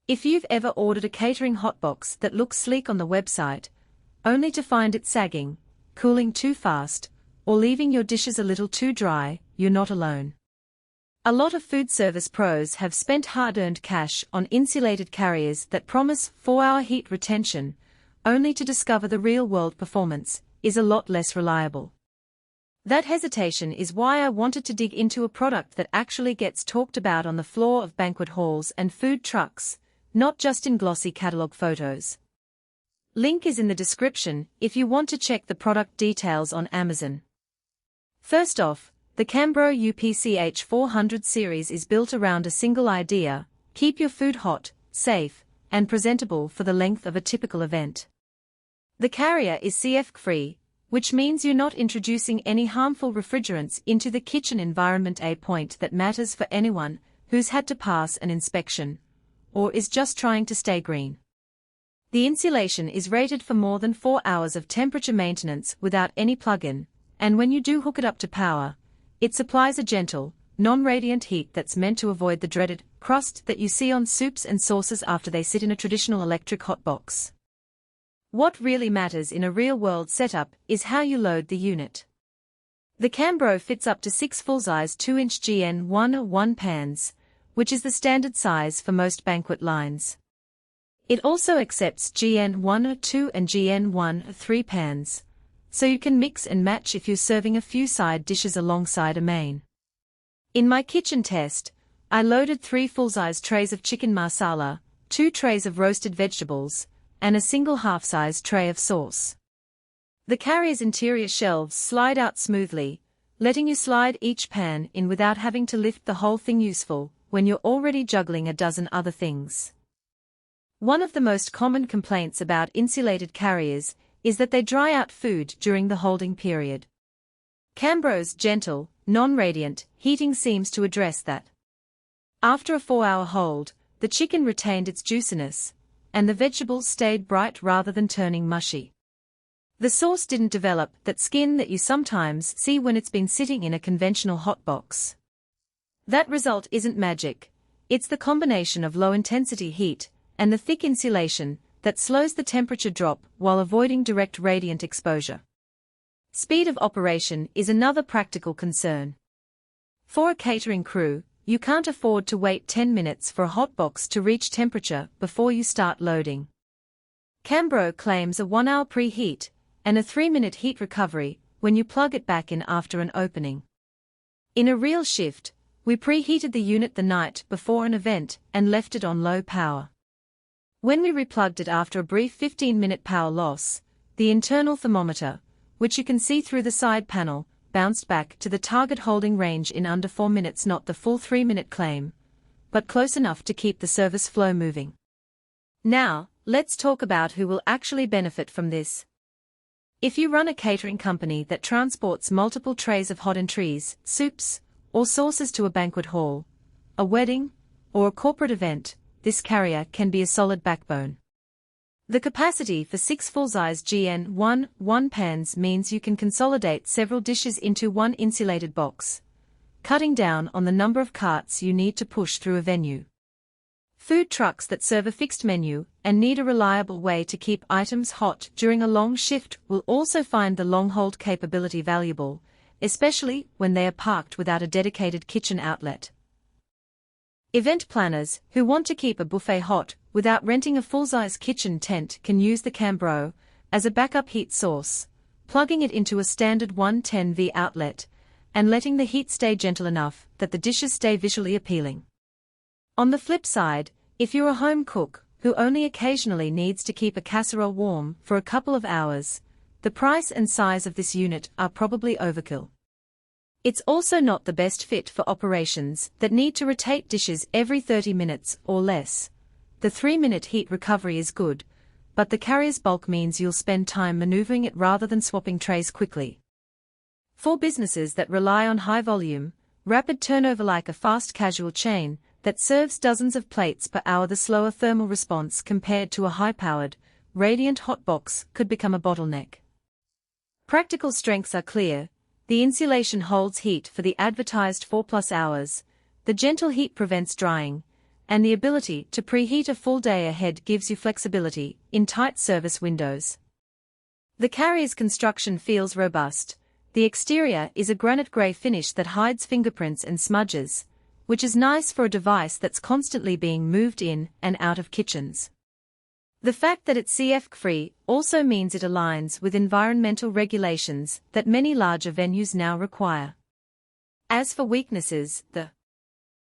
If you've ever ordered a catering hotbox that looks sleek on the website, only to find it sagging, cooling too fast, or leaving your dishes a little too dry, you're not alone. A lot of food service pros have spent hard-earned cash on insulated carriers that promise 4-hour heat retention, only to discover the real-world performance is a lot less reliable. That hesitation is why I wanted to dig into a product that actually gets talked about on the floor of banquet halls and food trucks, not just in glossy catalog photos. Link is in the description if you want to check the product details on Amazon. First off, the Cambro UPCH 400 series is built around a single idea: keep your food hot, safe, and presentable for the length of a typical event. The carrier is CFC-free, which means you're not introducing any harmful refrigerants into the kitchen environment, a point that matters for anyone who's had to pass an inspection, or is just trying to stay green. The insulation is rated for more than 4 hours of temperature maintenance without any plug-in, and when you do hook it up to power, it supplies a gentle, non-radiant heat that's meant to avoid the dreaded crust that you see on soups and sauces after they sit in a traditional electric hotbox. What really matters in a real-world setup is how you load the unit. The Cambro fits up to 6 full-size 2-inch GN1 pans, which is the standard size for most banquet lines. It also accepts GN1-2 and GN1-3 pans, so you can mix and match if you're serving a few side dishes alongside a main. In my kitchen test, I loaded 3 full-size trays of chicken masala, 2 trays of roasted vegetables, and a single half-size tray of sauce. The carrier's interior shelves slide out smoothly, letting you slide each pan in without having to lift the whole thing, useful when you're already juggling a dozen other things. One of the most common complaints about insulated carriers is that they dry out food during the holding period. Cambro's gentle, non-radiant heating seems to address that. After a 4-hour hold, the chicken retained its juiciness, and the vegetables stayed bright rather than turning mushy. The sauce didn't develop that skin that you sometimes see when it's been sitting in a conventional hotbox. That result isn't magic, it's the combination of low-intensity heat and the thick insulation that slows the temperature drop while avoiding direct radiant exposure. Speed of operation is another practical concern. For a catering crew, you can't afford to wait 10 minutes for a hotbox to reach temperature before you start loading. Cambro claims a 1-hour preheat and a 3-minute heat recovery when you plug it back in after an opening. In a real shift, we preheated the unit the night before an event and left it on low power. When we replugged it after a brief 15-minute power loss, the internal thermometer, which you can see through the side panel, bounced back to the target holding range in under 4 minutes, not the full 3-minute claim, but close enough to keep the service flow moving. Now, let's talk about who will actually benefit from this. If you run a catering company that transports multiple trays of hot entrees, soups, or sauces to a banquet hall, a wedding, or a corporate event, this carrier can be a solid backbone. The capacity for 6 full-size GN1 pans means you can consolidate several dishes into one insulated box, cutting down on the number of carts you need to push through a venue. Food trucks that serve a fixed menu and need a reliable way to keep items hot during a long shift will also find the long hold capability valuable, especially when they are parked without a dedicated kitchen outlet. Event planners who want to keep a buffet hot without renting a full-size kitchen tent can use the Cambro as a backup heat source, plugging it into a standard 110V outlet and letting the heat stay gentle enough that the dishes stay visually appealing. On the flip side, if you're a home cook who only occasionally needs to keep a casserole warm for a couple of hours, the price and size of this unit are probably overkill. It's also not the best fit for operations that need to rotate dishes every 30 minutes or less. The 3-minute heat recovery is good, but the carrier's bulk means you'll spend time maneuvering it rather than swapping trays quickly. For businesses that rely on high volume, rapid turnover like a fast casual chain that serves dozens of plates per hour, the slower thermal response compared to a high-powered, radiant hotbox could become a bottleneck. Practical strengths are clear. The insulation holds heat for the advertised 4+ hours, the gentle heat prevents drying, and the ability to preheat a full day ahead gives you flexibility in tight service windows. The carrier's construction feels robust. The exterior is a granite grey finish that hides fingerprints and smudges, which is nice for a device that's constantly being moved in and out of kitchens. The fact that it's CFC-free also means it aligns with environmental regulations that many larger venues now require. As for weaknesses, the